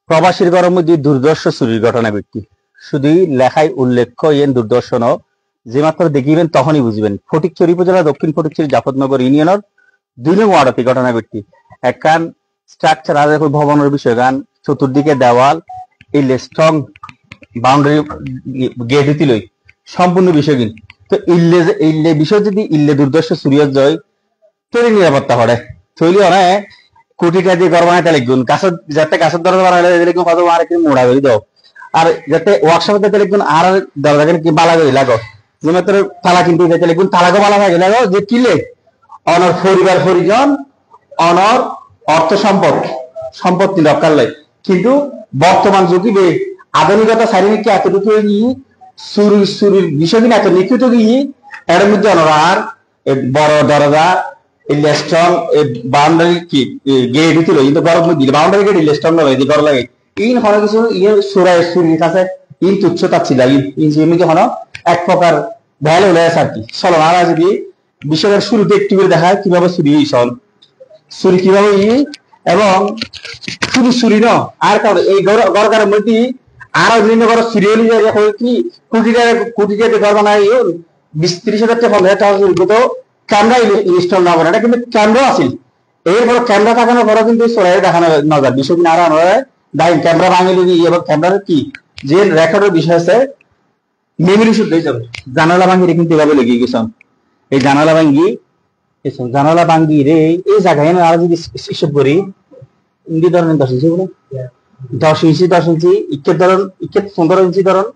প্রবাসীর ঘরের মধ্যে দুর্দর্শ চুরির ঘটনা ঘটটি শুধু লেখায় উল্লেখ্য ইয়েন দুর্দর্শন যে মাত্র দেখিবেন তখনই বুঝবেন। ফটিকছড়ি উপজেলা দক্ষিণ ফটিকছড়ি জাফরনগর ইউনিয়নের ২ নং ওয়ার্ডতে ঘটনা ঘটটি। একখান স্ট্রাকচার আর ভবনের বিষয় গান চতুর্দিকে দেওয়াল এই স্ট্রং বাউন্ডারি গেট হইতে লই সম্পূর্ণ বিষয় কিন তো ইল্লে বিষয় যদি ইল্লে দুর্দর্শ চুরি যায় তৈরি নিরাপত্তা হরে তৈরি অনেক কোটি টাকা দিয়ে ঘর বানাইতে লিখুন কাছের যাতে কাছের দরজা বানাইলে লিখুন কত আর কি মোড়া করে দাও আর যাতে ওয়ার্কশপে দিতে লিখুন আর দরজা কি বালা করে লাগো যে মাত্র তালা কিনতে দিতে লিখুন তালাকে বালা থাকে লাগো যে কিলে অনর পরিবার পরিজন অনর অর্থ সম্পত্তি দরকার লাই কিন্তু বর্তমান যুগে আধুনিকতা শারীরিক এতটুকু চুরির বিষয় কিনা এত নিখুঁত গিয়ে এর মধ্যে অনর বড় দরজা ইলেস্ট্রং বাউন্ডারি কি গেট দিছিল কিন্তু গরম দিল বাউন্ডারি গেট ইলেস্ট্রং নয় দি গর লাগে ইন হন কিছু ইয়ে সুরায় সুরির কাছে ইন তুচ্ছতা ছিল ইন যেমিতে হন এক প্রকার ভ্যালু লেস আর কি চলো আর যদি বিষয়ের শুরুতে একটু করে দেখায় কিভাবে চুরি হইছল চুরি কিভাবে এবং শুধু চুরি ন আর কারণ এই গরকারের মধ্যে আরো বিভিন্ন ঘর চুরি হলি যায় কি কোটি টাকা ঘর বানাই ২০-৩০ হাজার টাকা ১৫,০০০ টাকা তো ক্যামেরা ইনস্টল না করে এটা কিন্তু ক্যামেরা আছিল এরপর ক্যামেরা থাকানোর পরে কিন্তু চোরাই দেখানো নজর বিষয় কিনা আরো ডাইন ক্যামেরা ভাঙিয়ে দিই এবং ক্যামেরার কি যে রেকর্ডের বিষয় আছে মেমোরি শুদ্ধ হয়ে যাবে জানালা ভাঙ্গি কিন্তু এভাবে লেগে গেছে এই জানালা ভাঙ্গি রে এই জায়গায় আর যদি হিসেব করি ইন্দি ধরনের ১০ ইঞ্চি বলে ১০ ইঞ্চি ইকের ধরন ১৫ ইঞ্চি ধরন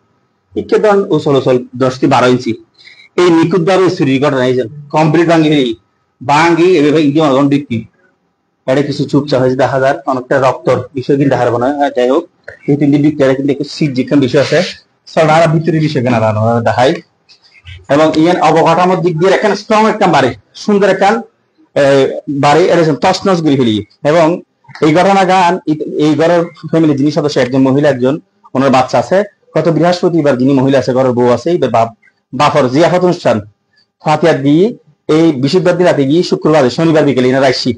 ইকের ধরন ও ১৬-১০-১২ ইঞ্চি এই নিখুঁত ভাবে চুরির ঘটনা কমপ্লিট ভাঙ্গি এভাবে ইন্ডিয়া ডিক্কি এটা কিছু চুপচাপ হয়েছে দেখা যায় অনেকটা রক্তর বিষয় কিন্তু দেখার মনে হয় যাই হোক এই ৩টি দিক কিন্তু একটু সিট যেখানে বিষয় আছে সরারা ভিতরে বিষয় কেনা দেখায় এবং ইয়ান অবকাঠামোর দিক দিয়ে এখানে স্ট্রং একটা বাড়ি সুন্দর একটা বাড়ি এটা তছনছ করে ফেলি এবং এই ঘটনা গান এই ঘরের ফ্যামিলি যিনি সদস্য একজন মহিলা একজন ওনার বাচ্চা আছে গত বৃহস্পতিবার যিনি মহিলা আছে ঘরের বউ আছে বাফর জিয়াফত অনুষ্ঠান ফাতিয়া দিয়ে এই বৃহস্পতিবার রাতে গিয়ে শুক্রবার শনিবার বিকেলে এনারা আসছি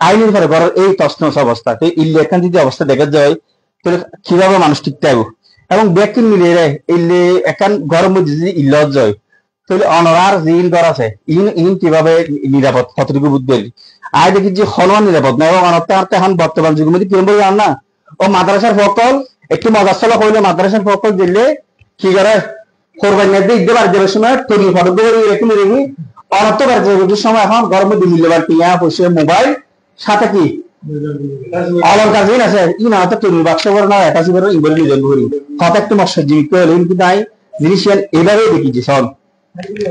আইনের ঘরে ঘরের এই তছনছ অবস্থা তো ইল্লে এখান যদি অবস্থা দেখা যায় তাহলে কিভাবে মানুষ টিকতে হবে এবং ব্যাকিন মিলিয়ে ইল্লে এখান ঘরের মধ্যে যদি ইল্লত যায় তাহলে অনরার যে ইন ঘর আছে ইন কিভাবে নিরাপদ কতটুকু বুঝবে আয় দেখি যে হলওয়ান নিরাপদ না এবং অনর্থ এখন বর্তমান যুগের মধ্যে কিরম বলে না ও মাদ্রাসার ফকল একটু মজাচলা করলে মাদ্রাসার ফকল দিলে কি করে কোরবানি দিতে পারে যে সময় তৈরি ফটো দিয়ে এরকম রেখে অনর্থ কার্যের সময় এখন গরমের মধ্যে মূল্যবান টিয়া পয়সা মোবাইল সাথে কি অলঙ্কার জিনিস আছে ই না তো তৈরি বাক্স করে না এটা ছিল ইংরেজি নিজন করি কত একটু মৎস্য জীবিত হলে কিন্তু নাই জিনিস এভাবে দেখিছে সব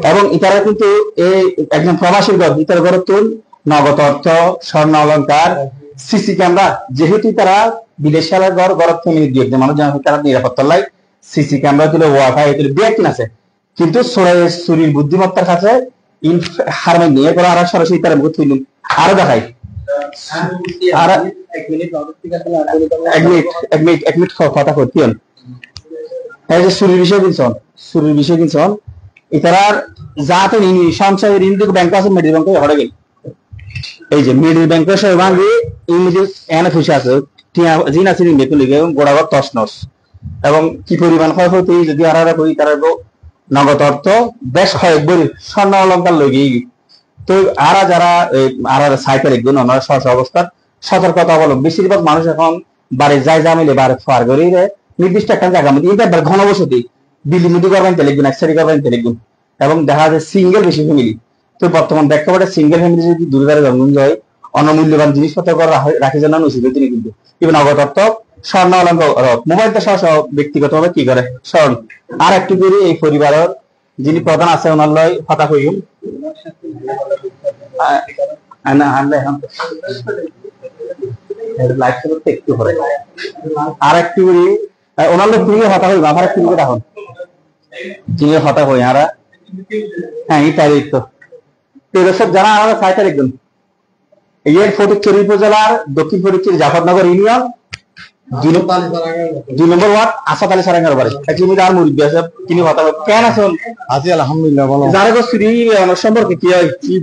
এবং ইতারা কিন্তু এই একজন প্রবাসীর ঘর ইতার ঘর তুল নগদ অর্থ স্বর্ণ অলঙ্কার সিসি ক্যামেরা যেহেতু তারা বিদেশের ঘর থেকে দিয়ে মানুষ জানা তারা নিরাপত্তা লাই সিসি ক্যামেরা তুলে ওয়াইফাই তুলে ব্যাগ আছে কিন্তু চুরির বুদ্ধিমত্তার কাছে হারমে নিয়ে করে আর সরাসরি তারা মুখ তুলুন আরো দেখাই আর এক মিনিট কথা করতে এই যে চুরির বিষয় কিনছন এটার যাতে সঞ্চয় ঋণ থেকে ব্যাংক আছে মিডিল ব্যাংকে হরে গেল এই যে মিডিল ব্যাংকের সবাই ভাঙি ইংরেজি এনে খুশি আছে জিন আছে বেতন লিখে এবং গোড়াঘর তছনছ এবং কি পরিমাণ ক্ষয়ক্ষতি যদি আর করি তার নগদ অর্থ বেশ কয়েকবার স্বর্ণ অলঙ্কার লগে তো আর যারা আর সাইকেল একজন ওনারা সহসা অবস্থার সতর্কতা অবলম্বন বেশিরভাগ মানুষ এখন বাড়ি যায় জামিলে বাড়ি ফার করে নির্দিষ্ট একটা জায়গা মধ্যে এটা ঘনবসতি দিল্লি মুদি করবেন তেলেগুন একসারি করবেন তেলেগুন এবং দেখা যায় সিঙ্গেল বেশি ফ্যামিলি তো বর্তমান প্রেক্ষাপটে সিঙ্গেল ফ্যামিলি যদি দূরে জন্ম হয় অনমূল্যবান জিনিসপত্র করে রাখি জন্য উচিত তিনি কিন্তু ইভেন নগদ অর্থ স্বর্ণ অলঙ্কার মোবাইলটা সহ ব্যক্তিগতভাবে কি করে স্মরণ আর একটু করে এই পরিবারের যিনি প্রধান আছে ওনার লয় কথা কইম একটু করে আর একটু করে ওনার লোক তুমি হতা হইব আমার একটু করে রাখুন যিনি হতা হই আর হ্যাঁ এই তারিখ তো সব জানা আমরা ৬ তারিখ দিন এই ফটিকছড়ি উপজেলার দক্ষিণ ফটিকছড়ি জাফরনগর ইউনিয়ন ২ নম্বর ওয়ার্ড আসাদ আলী সারাঙ্গার বাড়ি আর মুরব্বী আছে তিনি হতা কেন আছেন আছি আলহামদুলিল্লাহ ভালো যারা চুরি সম্পর্কে কি হয় কি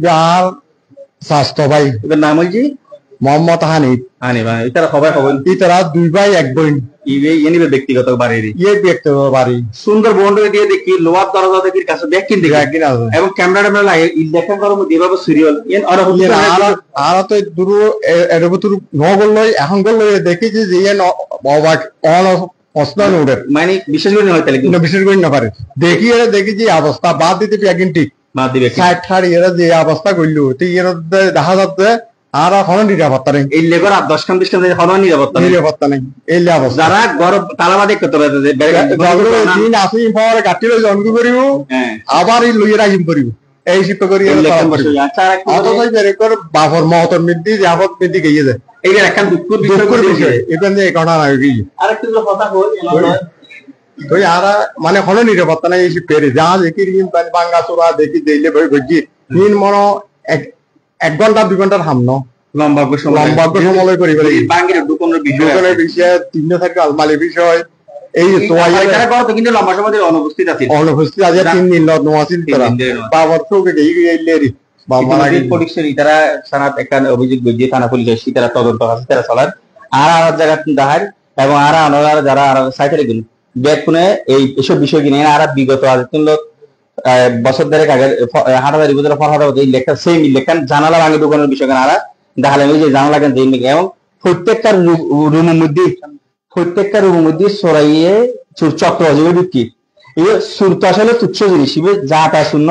স্বাস্থ্য ভাই এদের নাম হয়েছি মোহাম্মদ হানিফ এটারা সবাই হবেন ইতারা 2 ভাই 1 বোন ইয়ে ব্যক্তিগত বাড়ির ইয়ে ব্যক্তিগত বাড়ি সুন্দর বন্ডে দিয়ে দেখি লোহার দরজা দেখি কাছে দেখ কিন্তু এবং ক্যামেরা ট্যামেরা লাগে ইলেকশন করার মধ্যে এভাবে সিরিয়াল আর তো দূর এর ভিতর নগর লই এখন গল লই দেখি যে অবাক অন অস্নান উঠে মানে বিশেষ করে হয় তাহলে বিশেষ করে না পারে দেখি এরা দেখি যে অবস্থা বাদ দিতে একদিন ঠিক বাদ দিবে ষাট ঠাড়ি এরা যে অবস্থা করলো তো এরা দেখা যাচ্ছে আর কোনো নিরাপত্তা নেই এই লেবার আর 10 খান 20 খান কোনো নিরাপত্তা নেই এই অবস্থা যারা গরম তালাবাদে করতে পারে দিন আসি পরে কাটি লই জন্ম করিব আবার এই লইয়ে রাখিম করিব এই শিক্ষা করি অথচ বের করে বাপর মহতর মৃদ্ধি যাবত মৃদ্ধি গিয়ে যায় এই একটা দুঃখের বিষয় এটা নিয়ে ঘটনা নাই কি আরেকটু কথা বল তো আর মানে কোনো নিরাপত্তা নাই এই পেরে যা দেখি বাঙ্গা চোরা দেখি দিলে ভেজি তিন মন 1 ঘন্টা 2 ঘন্টার হামন লম্বা সময় করি বাঙ্গির দোকানের বিষয় 3 থেকে আলমালি বিষয় এই তো তারা করতে কিন্তু লম্বা সময় ধরে অনুপস্থিত আছে আজ 3 দিন নো আছিল তারা বাবার চোখে গইলেরি বাবাদের পরিচয় তারা সানাত একটা অভিযোগ গজিয়ে থানা পুলিশ এসে তারা তদন্ত আছে তারা চলার আর জায়গা দাহার এবং আর আনোয়ার যারা আর সাইকেলে গেল ব্যাকুনে এই এসব বিষয় কিনে আর বিগত আজ লোক বছর ধরে আগে হাটাদারি বুঝলে ফরহাদা এই লেখা সেম লেখান জানালা ভাঙে দোকানের বিষয় কেন আর দেখালেন ওই যে জানালা কেন দিন এবং প্রত্যেকটা রুমের মধ্যে সরাইয়ে চক্র অজীবে ঢুকি এই সুর তো আসলে তুচ্ছ জিনিস যা তা শূন্য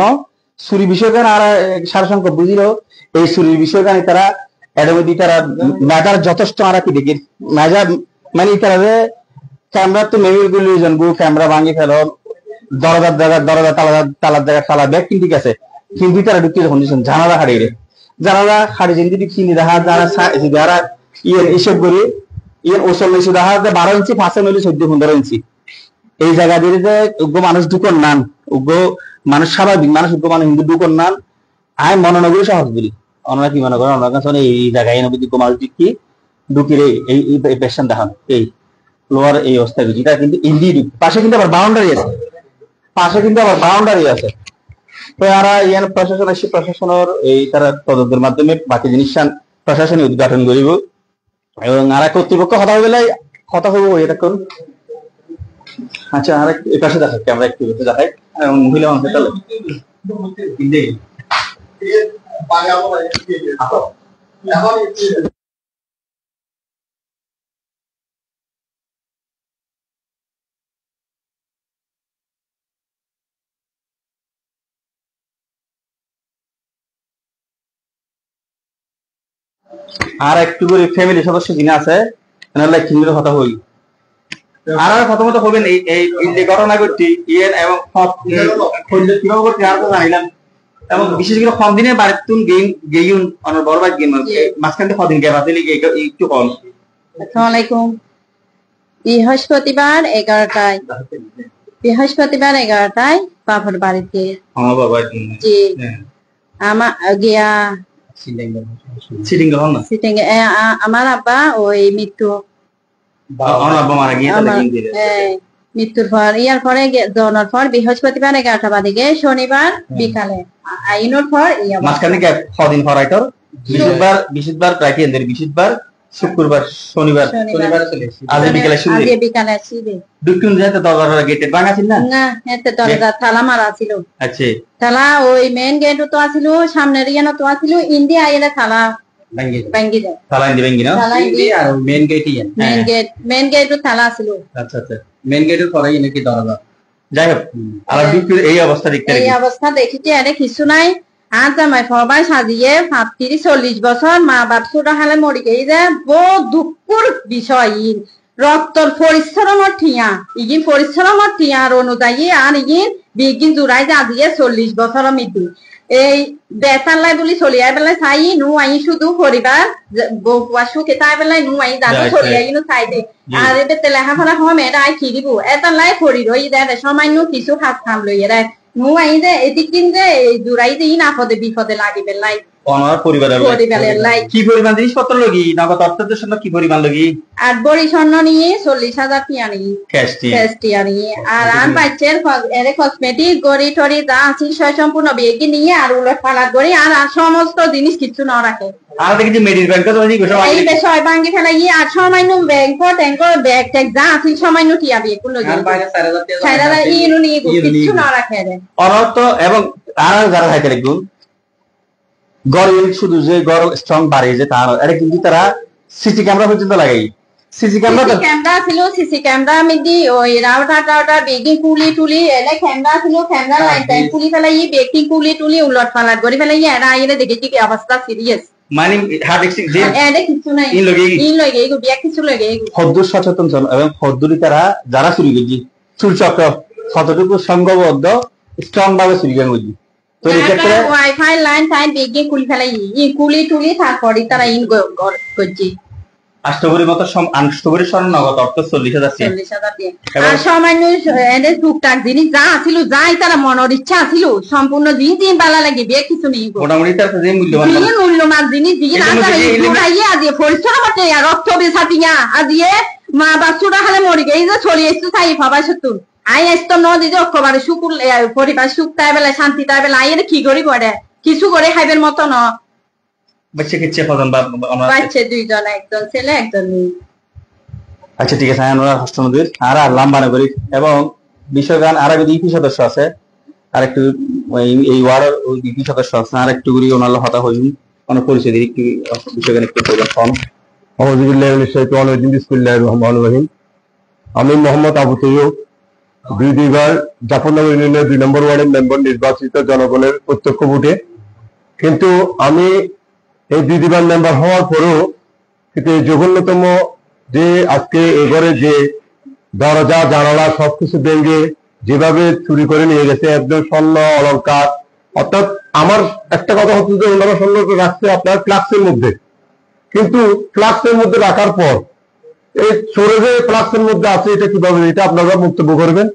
চুরি বিষয় কেন আর সারসংখ্যক বুঝিল এই চুরির বিষয় কেন তারা এর মধ্যে তারা মেজার যথেষ্ট আর কি দেখি মেজার মানে তারা ক্যামেরা তো মেমিল গুলি জানবো ক্যামেরা ভাঙি ফেল দরজা তালার জায়গা তালা ব্যাগ কিন্তু ঠিক আছে কিন্তু তারা ঢুকতে যখন জানালা হাড়ি যেদিন চিনি দেখা যারা এইসব করি ওসল নিচু দেখা যায় 12 ইঞ্চি 5 নইলে 14-15 ইঞ্চি এই জায়গা দিয়ে যে উগ্র মানুষ ঢুকন নান উগ্র মানুষ স্বাভাবিক মানুষ উগ্র মানুষ হিন্দু ঢুকন নান আমি মনোনগরী সহজ বলি ওনারা কি মনে করেন ওনার কাছে এই জায়গায় উগ্র মানুষ ঢুকি ঢুকি রে এই পেশেন্ট দেখান এই লোয়ার এই অবস্থা যেটা কিন্তু ইন্দি পাশে কিন্তু আবার বাউন্ডারি আছে তো এরা ইয়ান প্রশাসন আসে প্রশাসনের এই তারা তদন্তের মাধ্যমে বাকি জিনিস প্রশাসনিক উদ্ঘাটন করিব এবং আর কর্তৃপক্ষ কথা হইব এরকম আচ্ছা আর এই পাশে দেখাই ক্যামেরা একটু দেখাই মহিলা মানুষ তাহলে আর একটু করে ফ্যামিলি সদস্য যিনি আছে কথা হই আর প্রথমত হবেন এই ঘটনা ঘটছি ইয়ের এবং কিভাবে করতে আর তো জানিলাম এবং বিশেষ করে কম দিনে বাড়িতুন গেইউন অনার বড় ভাই গেম মাঝখান থেকে কদিন গ্যাপ আছে একটু কম। আসসালামু আলাইকুম। বৃহস্পতিবার 11টায় বাবার বাড়িতে আমার বাবা জি আমার গিয়া আমার আব্বা ওই মৃত্যুর পর ইয়ার পরে জনার পর বৃহস্পতিবার 11টা বাজে শনিবার বিকালে আইনোর পর মাঝখানে কদিন পর আইতর বৃহস্পতিবার প্রায় বৃহস্পতিবার শুক্রবার শনিবার আজ বিকালে আসিবে দুকুন যেতে দরজা গেটের ভাঙা ছিল না এতে দরজা তালা মারা ছিল আচ্ছা তালা ওই মেইন গেট তো আছিল সামনের ইয়ানো তো আছিল ইন্ডিয়া আইলে তালা ভাঙ্গি দেয় তালা ভাঙ্গি না আর মেইন গেট তো তালা আছিল আচ্ছা মেইন গেটের পরে নাকি দরজা যাই হোক আর এই অবস্থা দেখিতে আরে কিছু নাই আর জামাই সবাই সাজিয়ে 35-40 বছর মা বাপ ছোট হালে মরি গেই যে বহু দুঃখর বিষয় রক্তর পরিশ্রমর ঠিয়া ইগিন পরিশ্রমর ঠিয়ার অনুযায়ী আর ইগিন বিগিন জুড়াই যা দিয়ে 40 বছর মৃত্যু এই বেতালাই বলি চলিয়াই বেলায় চাই নু আই শুধু পরিবার বসু কেতাই বেলায় নু আই দাদু চলিয়াই নু চাই দে আর এবে লেখাপড়া হম এটা আই কি দিব এটা লাই পড়ি রই দে সামান্য কিছু হাত খাম লইয়ে রে নু আই দে এদিক কিন যে জুড়াই যে ইন আপদে বিপদে লাগিবে লাই ওনার পরিবারের লাই কি পরিমাণ জিনিসপত্র লগি নগদ অর্থের জন্য কি পরিমাণ লগি 8 ভরি স্বর্ণ নিয়ে 40,000 টিয়া নিয়ে ক্যাশ টিয়া নিয়ে আর আন বাচ্চার এর কসমেটিক গড়ি টরি যা আছে সব সম্পূর্ণ বেগি নিয়ে আর উলট পালাট গড়ি আর সমস্ত জিনিস কিছু না রাখে আর দেখি যে মেডির ব্যাংকে তো এই বিষয় ব্যাংকে ফেলাই আর সামান্য ব্যাংক যা আছে সামান্য টিয়া বিয়ে কোন লগি 4,000 ইনু নিয়ে কিছু না রাখে অর্থ এবং আর যারা থাকে দেখুন গড়ের শুধু যে গড় স্ট্রং বাড়ে যে তার এটা কিন্তু তারা সিসি ক্যামেরা পর্যন্ত লাগাই সিসি ক্যামেরা ছিল সিসি ক্যামেরা মিদি ওই রাউটার বেগিং কুলি টুলি এলে ক্যামেরা ছিল ক্যামেরা লাইন টাইম কুলি ফেলাই বেগিং কুলি টুলি উলট পালাট করে ফেলাই এরা আইলে দেখেছি কি অবস্থা সিরিয়াস মানে হার্ড এক্সিক যে এটা কিছু নাই ইন লগে এগো বিয়া কিছু লগে হদ্দুর সচেতন জন এবং হদ্দুরি তারা যারা চুরি করছি চুর চক্র কতটুকু সংঘবদ্ধ স্ট্রং ভাবে চুরি করে তো এই ক্ষেত্রে ওয়াইফাই লাইন টাইম বেগিং কুলি ফেলাই কুলি টুলি তারপরে তারা ইন করছি আষ্টভরি মতো আষ্টভরি স্বর্ণ নগদ অর্থ 40,000 দিয়ে আর সামান্য এনে টুকটাক জিনিস যা ছিল যাই তারা মনের ইচ্ছা ছিল সম্পূর্ণ জিনিস দিন বালা লাগে বিয়ে কিছু নেই মোটামুটি তার যে মূল্যবান জিনিস দিয়ে আজ পরিশ্রম করতে আর রক্ত বেসা পিয়া আজ মা বাচ্চুরা হালে মরি গে এই যে চলে এসছো তাই ভাবা সত্যি আই আসতো ন দিদি অক্ষবারে শুকুর পরিবার সুখ তাই বেলা শান্তি তাই বেলা আইয়ের কি করি করে কিছু করে খাইবের মতো ন বাচ্চা কিচ্ছে ফজন বা আমরা বাচ্চা দুইজন একজন ছেলে একজন মেয়ে আচ্ছা ঠিক আছে আমরা হস্তমন্দির আর লাম্বানা করি এবং বিশ্বগান আর একটি ইপি সদস্য আছে আর একটু এই ওয়ার্ডের ওই ইপি সদস্য আছে আর একটু করি ওনার হতা হইনি অনেক পরিচয় দিই একটু বিশ্বগান একটু ফোন আউযুবিল্লাহি মিনাশ শাইতানির রাজিম বিসমিল্লাহির রহমানির রহিম আমি মোহাম্মদ আবু তৈয়ব দুইবার জাফরনগর ইউনিয়নের 2 নম্বর ওয়ার্ডের মেম্বার নির্বাচিত জনগণের প্রত্যক্ষ ভোটে কিন্তু আমি এই দুইবার মেম্বার হওয়ার পরেও কিন্তু জঘন্যতম যে আজকে এবারে যে দরজা জানালা সবকিছু ভেঙে যেভাবে চুরি করে নিয়ে গেছে একদম স্বর্ণ অলংকার অর্থাৎ আমার একটা কথা হচ্ছে যে ওনারা স্বর্ণ রাখছে আপনার ফ্লাক্সের মধ্যে কিন্তু ফ্লাক্সের মধ্যে রাখার পর এই চোরে যে ফ্লাক্সের মধ্যে আছে এটা কিভাবে এটা আপনারা মন্তব্য করবেন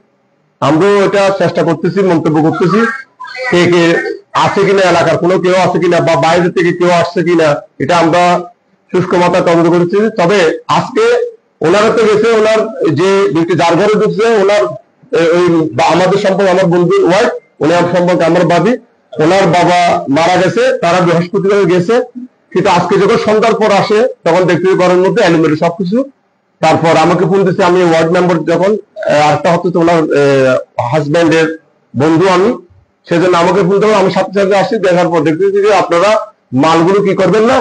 আমরাও এটা চেষ্টা করতেছি মন্তব্য করতেছি কে কে আছে কিনা এলাকার কোনো কেউ আছে কিনা বা বাইরে থেকে কেউ আসছে কিনা এটা আমরা শুষ্ক মাথা তদন্ত করেছি তবে আজকে ওনারা তো গেছে ওনার যে ব্যক্তি যার ঘরে ঢুকছে ওনার ওই আমাদের সম্পর্কে আমার বন্ধুর ওয়াইফ ওনার সম্পর্কে আমার ভাবি ওনার বাবা মারা গেছে তারা বৃহস্পতিবার গেছে কিন্তু আজকে যখন সন্ধ্যার পর আসে তখন দেখতে ঘরের মধ্যে এলোমেলো সবকিছু তারপর আমাকে ফোন দিচ্ছে আমি ওয়ার্ড মেম্বার যখন আরেকটা হচ্ছে তো ওনার হাজব্যান্ডের বন্ধু আমি সেজন্য আমাকে ফোন দেবো আমি সাথে সাথে আসি দেখার পর দেখতেছি যে আপনারা মালগুলো কি করবেন না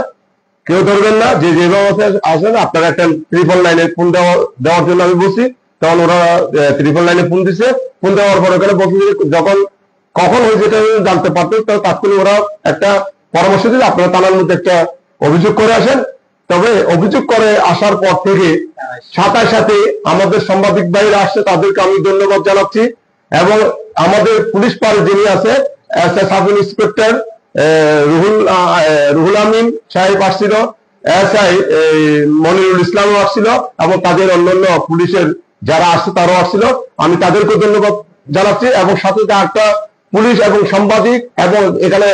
কেউ ধরবেন না যে যেভাবে আসেন আপনারা একটা 999 ফোন দেওয়ার জন্য আমি বসি তখন ওরা 999 ফোন দিছে ফোন দেওয়ার পর ওখানে বসে যখন কখন হয়েছে এটা জানতে পারতো তাৎক্ষণিক ওরা একটা পরামর্শ দিলে আপনারা থানার মধ্যে একটা অভিযোগ করে আসেন তবে অভিযোগ করে আসার পর থেকে সাথে সাথে আমাদের সাংবাদিক ভাইরা আসছে তাদেরকে আমি ধন্যবাদ জানাচ্ছি এবং আমাদের পুলিশ পাড়ে যিনি আছে সাব ইন্সপেক্টর রুহুল আমিন সাহেব আসছিল এসআই মনিরুল ইসলামও আসছিল এবং তাদের অন্যান্য পুলিশের যারা আসছে তারাও আসছিল আমি তাদেরকে ধন্যবাদ জানাচ্ছি এবং সাথে একটা পুলিশ এবং সাংবাদিক এবং এখানে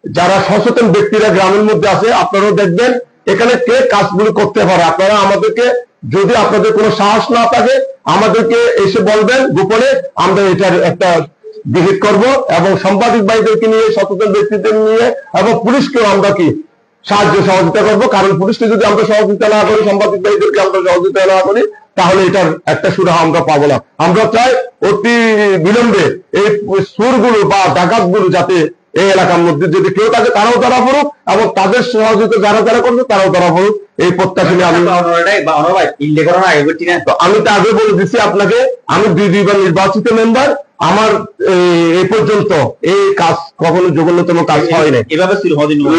যারা সচেতন ব্যক্তিরা গ্রামের মধ্যে আছে আপনারাও দেখবেন এখানে কে কাজগুলো করতে পারে আপনারা আমাদেরকে যদি আপনাদের কোনো সাহস না থাকে আমাদেরকে এসে বলবেন গোপনে আমরা এটার একটা ভিজিট করব এবং সাংবাদিক ভাইদেরকে নিয়ে সচেতন ব্যক্তিদের নিয়ে এবং পুলিশকেও আমরা কি সাহায্য সহযোগিতা করবো কারণ পুলিশকে যদি আমরা সহযোগিতা না করি সাংবাদিক ভাইদেরকে আমরা সহযোগিতা না করি তাহলে এটার একটা সুরাহা আমরা পাবো না আমরা চাই অতি বিলম্বে এই সুরগুলো বা ডাকাতগুলো যাতে এই এলাকার মধ্যে যদি কেউ থাকে তারাও ধরা পড়ুক এবং তাদের সহযোগিতা যারা যারা করবে তারাও ধরা পড়ুক এই প্রত্যাশা নিয়ে আমি তো আগে বলে দিচ্ছি আপনাকে আমি দুইবার নির্বাচিত মেম্বার আমার এই পর্যন্ত এই কাজ কখনো জঘন্যতম কাজ হয় না এভাবে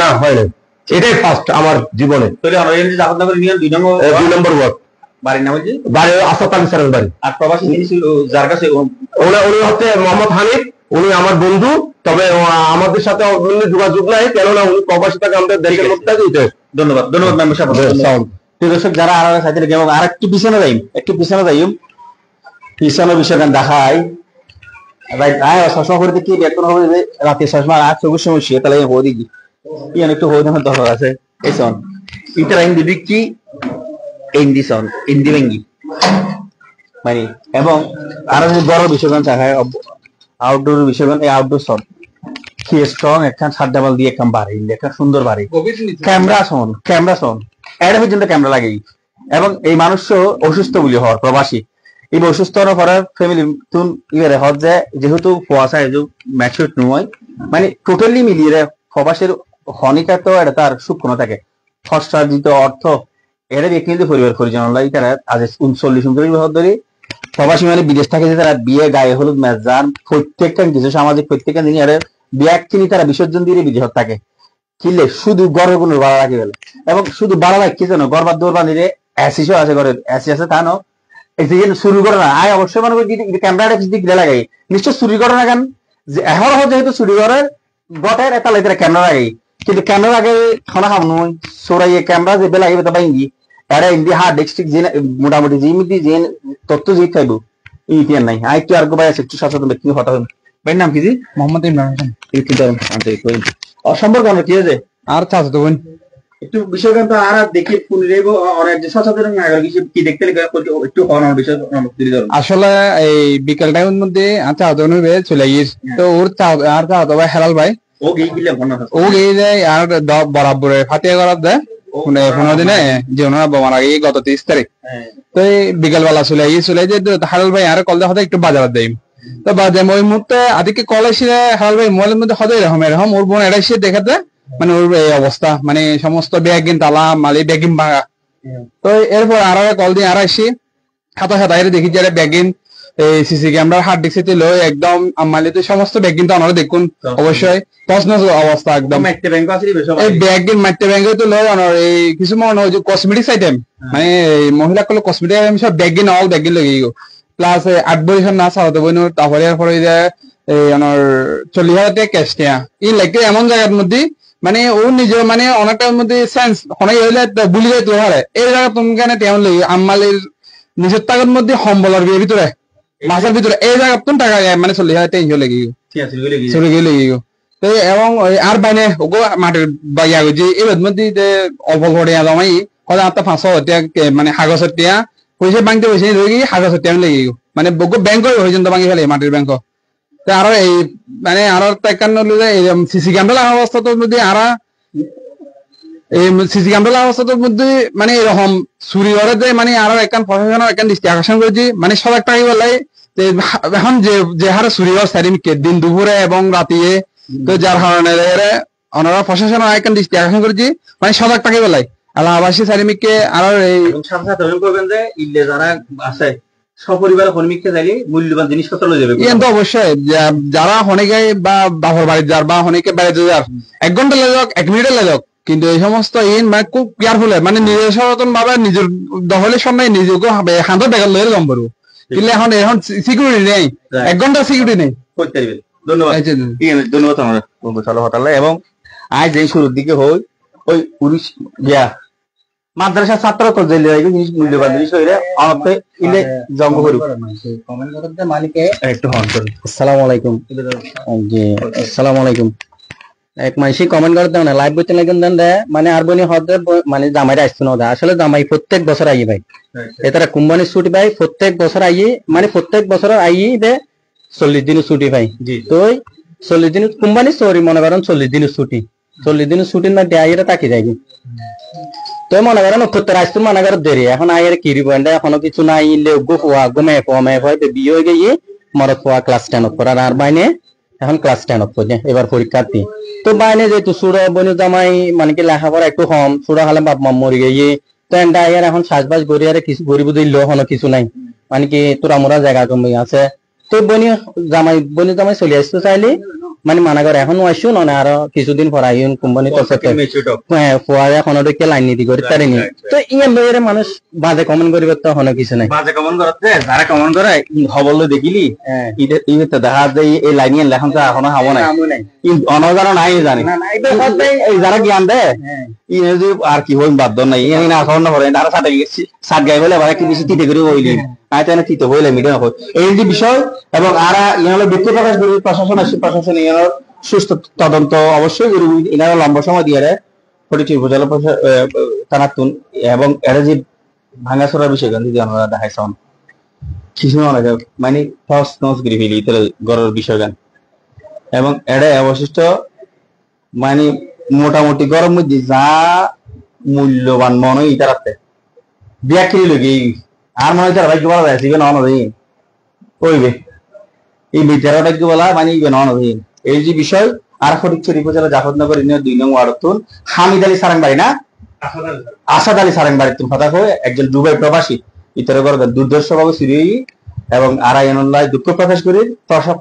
না হয় না এটাই ফার্স্ট আমার জীবনে 2 নম্বর ওয়ার্ড বাড়ির নাম হচ্ছে বাড়ি আসাদ আলী স্যারের বাড়ি আর প্রবাসী যিনি ছিল যার কাছে উনি হচ্ছে মোহাম্মদ হানিফ উনি আমার বন্ধু তবে আমাদের সাথে যোগাযোগ নাই কেননা উনি প্রবাসী থাকে আমাদের দেশের মধ্যে ধন্যবাদ ধন্যবাদ মেম্বার সাহেব দর্শক যারা আর সাথে এবং আর একটু পিছনে যাই পিছনে বিষয় দেখাই রাইট আয় সবসময় করে দেখি এখন হবে রাতে সবসময় আর চব্বিশ সময় শুয়ে তাহলে হয়ে দিই ইয়ান একটু হয়ে যাওয়ার দরকার আছে এই সন ইটার ইন্দি বিক্রি ইন্দি সন ইন্দি ভেঙ্গি মানে এবং আরো যে বড় বিষয়গণ চায় আউটডোর বিষয়গণ এই আউটডোর সন কি স্ট্রং একখান সাত ডাবল দিয়ে একখান বাড়ি একটা সুন্দর বাড়ি ক্যামেরা সন এর পর্যন্ত ক্যামেরা লাগেই এবং এই মানুষ অসুস্থ বলি হওয়ার প্রবাসী এই অসুস্থ হওয়ার পরে ফ্যামিলি তুন ইয়ে হত যে যেহেতু কুয়াশা এই যে ম্যাচুর নয় মানে টোটালি মিলিয়ে প্রবাসীর হনিকা তো এটা তার সূক্ষ্ম থাকে হস্তার্জিত অর্থ এটা কিন্তু পরিবার পরিচালনা তারা আজ 39 বছর ধরে প্রবাসী মানে বিদেশ থাকে যে তারা বিয়ে গায়ে হলুদ মেজান প্রত্যেকটা কিছু সামাজিক প্রত্যেকটা জিনিস আর বিয়াক চিনি তারা বিসর্জন দিয়ে বিদেশ থাকে কিনলে শুধু গড়ের কোনো ভাড়া রাখি গেলে এবং শুধু ভাড়া রাখি জানো গড়বার দৌড় বানিয়ে অ্যাসিসও আছে ঘরের অ্যাসি আছে তা নো শুরু করে না আয় অবশ্যই মনে করি ক্যামেরাটা কিছু দিক লাগাই নিশ্চয় চুরি করে না কেন যে এখন যেহেতু চুরি করার গটের এটা লাগে ক্যামেরা লাগাই কিন্তু ক্যামেরা আগে খানা খাম নয় সোরাইয়ে ক্যামেরা যে বেলা আগে তো বাইঙ্গি এরা ইন্দি হার্ড ডিস্ট্রিক যে মোটামুটি যে যে তথ্য যে খাইবো ইতিহাস নাই আই একটু আর ভাই আছে একটু সচেতন ব্যক্তি হতে হবে ভাইয়ের নাম কি জি মোহাম্মদ ইমরান হোসেন অসম্পর্ক কি আছে আর চাচা তো বোন একটু বিষয় কিন্তু আর দেখি ফুল রেব অনেক যে সচেতন নাগরিক হিসেবে কি দেখতে একটু অনার বিষয় আসলে এই বিকেল টাইমের মধ্যে আচ্ছা আদন হইবে চলে গিয়েছে তো ওর আর চা তো ভাই হেলাল ভাই ও গিয়ে গিলে মনে হয় ও গিয়ে যায় আর বরাবর ফাটিয়া করার দেয় মানে 15 দিনে যে ওনারা বোমার আগে গত 30 তারিখ তো এই বিকেল বেলা চলে যে হেলাল ভাই আর কল দেওয়া একটু বাজার দেয় তো বাজে ওই মুহূর্তে আদিকে কল এসে হেলাল ভাই মোবাইলের মধ্যে হতে এরকম ওর বোন এটা এসে দেখাতে মানে ওর এই অবস্থা মানে সমস্ত ব্যাগিন তালা মালি ব্যাগিন ভাঙা তো এরপর আর কল দিয়ে আর আসি হাতা দেখি যে ব্যাগিন এই সিসি ক্যামেরার হার্ড ডিস্ক লো একদম মালি তো সমস্ত ব্যাগিন তো আপনারা দেখুন অবশ্যই প্রশ্ন অবস্থা একদম এই ব্যাগিন মাইটে ব্যাগে তো লয় অনার এই কিছু মনে হয় যে কসমেটিক্স আইটেম মানে মহিলা গুলো কসমেটিক আইটেম সব ব্যাগিন অল ব্যাগিন লেগে গো প্লাস 8 বছর না চালাতে বইন তারপরে এরপরে এই অনার 40,000 টাকা ক্যাশ নেয়া এই লাগে এমন জায়গার মধ্যে মানে ও নিজের মানে অনেকটার মধ্যে সেন্স অনেক হইলে ভুলি যায় তো হারে এই জায়গা তুমি কেন তেমন লাগে আমালের নিজের টাকার মধ্যে সম্বলের বিয়ের ভিতরে মাসের ভিতরে এই জায়গা তুমি টাকা মানে 40,000 টাকা লেগে চলে গেলে তো এবং আর বাইনে ওগো মাটির বাইয়া যে এর মধ্যে অল্প করে জমাই হয়তো আপনার 500 টাকা মানে কাগজের টাকা পয়সা বাংতে পয়সা রয়ে গিয়ে কাগজের টাকা লেগে গেল মানে ব্যাংক পর্যন্ত ভাঙি ফেলে মাটির ব্যাংক আর এই মানে আর সিসি ক্যামেরা অবস্থার মধ্যে আর এই সিসি ক্যামেরা অবস্থার মধ্যে মানে এরকম চুরি করে যে মানে আর একখান প্রশাসনের একখান দৃষ্টি আকর্ষণ করেছি মানে সব একটা বলাই এখন যে হারে চুরি হওয়ার চারিদিকে দিন দুপুরে এবং রাতিয়ে তো যার কারণে ওনারা প্রশাসনের একখান দৃষ্টি আকর্ষণ করেছি মানে সব একটাকে বলাই আবাসী চারিদিকে আর এই করবেন যে ইল্লে যারা আছে সপরিবার হনিমিককে যাইলে মূল্যবান জিনিসপত্র লয়ে যাবে তো অবশ্যই যারা হনিকে বা বাপর বাড়ির যার বা হনিকে বেড়াতে যার 1 ঘন্টা লাগে যাক 1 মিনিটে লাগে যাক কিন্তু এই সমস্ত মানে খুব কেয়ারফুল মানে নিজের সচেতন ভাবে নিজের দখলের সময় নিজেকে হাতে বেগাল লয়ে জম পারবো কিন্তু এখন সিকিউরিটি নেই 1 ঘন্টা সিকিউরিটি নেই করতে পারবে ধন্যবাদ ধন্যবাদ আমরা চলো হতালে এবং আজ এই শুরুর দিকে হই ওই পুলিশ গিয়া মাদ্রাসা ছাত্র তো জেলে জিনিস মূল্যবান জিনিস হইলে আমাকে ইলে জঙ্গ করি কমেন্ট করতে মালিকে একটু হন করি আসসালামু আলাইকুম জি আসসালামু আলাইকুম এক মাইসি কমেন্ট করতে না লাইভ বইতে লাগেন দেন মানে আর বনি হতে মানে জামাইরা আসছে না আসলে জামাই প্রত্যেক বছর আই ভাই এটারা কোম্পানির ছুটি ভাই প্রত্যেক বছর আই মানে প্রত্যেক বছর আই দে 40 দিনের ছুটি ভাই তো 40 দিন কোম্পানি সরি মনে করেন 40 দিনের ছুটি 40 দিনের ছুটির মধ্যে আইরা তাকি যায় তো মনে করেন 70 আসতে মনে করেন দেরি এখন আয়ের কিরি পয়েন্ট এখনো কিছু নাই ইলে গোফুয়া গমে ফমে হয়তো বিয়ে হয়ে গিয়ে মরদ ফোয়া ক্লাস 10 পড়ার আর বাইনে এখন ক্লাস 10 পড়ে এবার পরীক্ষার্থী তো বাইনে যেহেতু সুরা বনু জামাই মানে কি লেখাপড়া একটু কম সুরা হলে বাপ মা মরে গিয়ে তো এন্ডা আয়ের এখন সাজবাজ গড়িয়ারে কিছু গরিব দিল এখনো কিছু নাই মানে কি তোরা মোরা জায়গা কমে আছে তো বনি জামাই চলে আসতে চাইলে মানে মানা করে এখন আসছো না আরো কিছুদিন পর আইন কোম্পানি তো হ্যাঁ ফোয়ারে এখন ওদেরকে লাইন নীতি করে তারিনি তো ইয়ে মেয়ের মানুষ বাজে কমেন্ট করিবে তো হনো কিছু নাই বাজে কমেন্ট করতে যারা কমেন্ট করে খবর দেখিলি ঈদের তো দেখা যায় এই লাইন লেখন তো এখনো হাবো নাই অনজানা নাই জানি এই যারা জ্ঞান দেয় ইয়ে যে আর কি হই বাধ্য নাই ইয়ে না এখন না করে তারা সাত গাই বলে আবার একটু বেশি তিতে করে হইলি আয় তাই না তিতে হইলে মিডিয়া হয় এই যে বিষয় এবং আর ইয়ে হলো ব্যক্তি প্রকাশ প্রশাসন আসছে প্রশাসন ইয়ে সুস্থ তদন্ত অবশ্যই করবি, এনারা লম্বা সময় দিয়ে ফটিকছড়ি উপজেলা থানাতুন এবং এরা যে ভাঙাচোরার বিষয় যদি আমরা দেখাইছেন কিছু অনেক মানে ফার্স্ট নস গিরি ফেলি গড়ের বিষয় গান এবং এরা অবশিষ্ট মানে মোটামুটি গরম মধ্যে যা মূল্যবান মনে ইতারাতে ব্যাখ্যা লগে আর মনে তার ভাগ্য বলা যায় ইভেন অনদিন ওইবে এই বিচারা ভাগ্য বলা মানে ইভেন অনদিন এই যে বিষয় আর ফটিকছড়ি উপজেলা জাফরনগর ইউনিয়ন 2 নং ওয়ার্ডতুন হামিদ আলী সারাংবাড়ি না আসাদ আলী সারাংবাড়ি তুমি কথা কই একজন দুবাই প্রবাসী ইতরে করে দুর্দর্শভাবে সিরি এবং আরায়নুল্লাহ দুঃখ প্রকাশ করি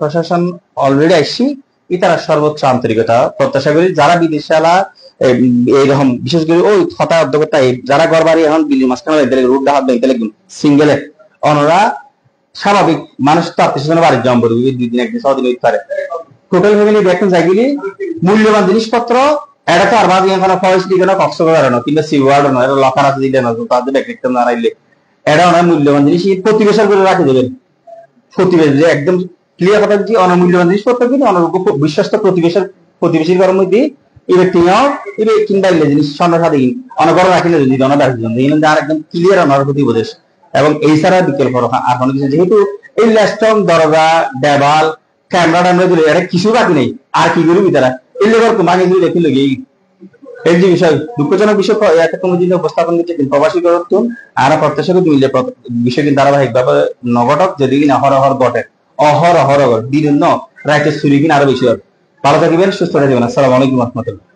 প্রশাসন অলরেডি আইসি ইতারা সর্বোচ্চ আন্তরিকতা প্রত্যাশা করি যারা বিদেশালা এইরকম বিশেষ করে ওই হতা উদ্যোক্তা যারা ঘর বাড়ি এখন বিল্লি মাঝখানে রুট ডাহাত ব্যাংকে লাগবেন সিঙ্গেলে অনরা স্বাভাবিক মানুষ তো আত্মীয় বাড়ির জম করবে 2 দিন 1 দিন 6 দিন হইতে পারে টোটাল ফ্যামিলি দেখুন যাইগুলি মূল্যবান জিনিসপত্র এটা তো আর বাদি এখন ফরেস্ট দিকে না কক্সবাজার না কিংবা সিওয়ার্ড না এটা লকার আছে দিলে না তাদের ব্যাকরিকটা না রাইলে এটা অনেক মূল্যবান জিনিস প্রতিবেশন করে রাখে দেবেন প্রতিবেশ যে একদম ক্লিয়ার কথা যে অনমূল্যবান জিনিসপত্র কিন্তু অনর্গ বিশ্বস্ত প্রতিবেশীর ঘরের মধ্যে এই ব্যক্তিও এই কিংবা জিনিস সন্ধ্যা সাথে অনগর রাখিলে যদি অনাদার জন্য আর একদম ক্লিয়ার অনার প্রতি উপদেশ এবং এই ছাড়া বিকল্প আর কোনো কিছু যেহেতু এই ল্যাস্টং দরজা দেওয়াল ক্যামেরা দিলে এটা কিছু বাকি নেই আর কি করবি তারা এই লেবার মাগে দিয়ে রেখে লগে এই যে বিষয় দুঃখজনক বিষয় একটা কমিটিতে উপস্থাপন করছে প্রবাসী করতুন আর প্রত্যাশা করতে মিলে বিষয় কিন্তু ধারাবাহিকভাবে নগটক যদি কিনা অহরহর ঘটে অহরহর দিন রাইতে চুরি কিনা আরো বেশি হবে ভালো থাকবেন সুস্থ থাকবেন আসসালামু আলাইকুম রহমতুল্লাহ